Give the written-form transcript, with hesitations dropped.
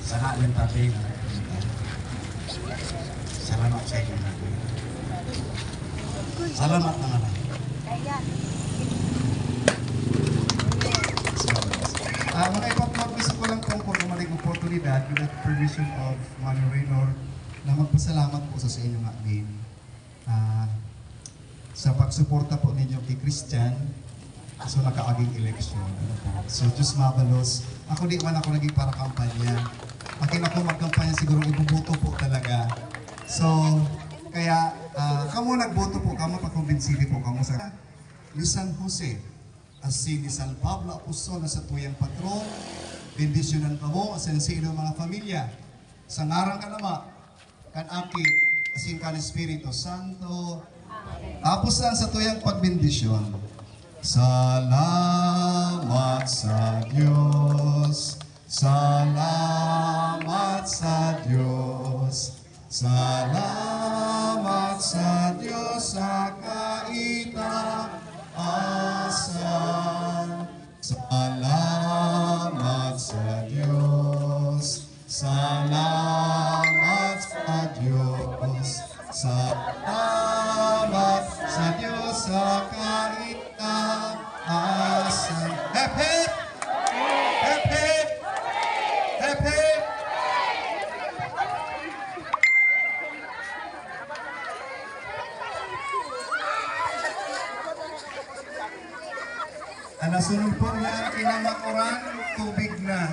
Sa ngalan Tatay na salamat sa inyo na. Salamat na nga. Mga ipapag gusto ko lang pong maling oportunidad with the permission of Manny Raynor na magpasalamat po sa inyo nga din sa pagsuporta po ninyo kay Christian so nakaaging eleksyon. So Diyos mabalos. Ako di man ako naging para kampanya. Akin ako magkampanya siguro ibubuto po talaga. So kaya kamo nagboto po, kamo pakumbinsili po kamo sa San Jose. Asin ni San Pablo Apostol na sa tuyang patron, bendisyonan kamo asin sa inyong mga pamilya. Sa ngarang kanama, kan aki, asin kan Espiritu Santo, tapos lang sa tuyang pagbendisyon. Salamat sa Diyos, salamat sa Diyos, salamat sa Diyos sa kaitaasan. Salamat sa Diyos, salamat sa Diyos, salamat sa Diyos sa kaitaasan. Hep, hep! Hep, hep! Hep, hep! Nasunod po na kinamakuran, tubig na.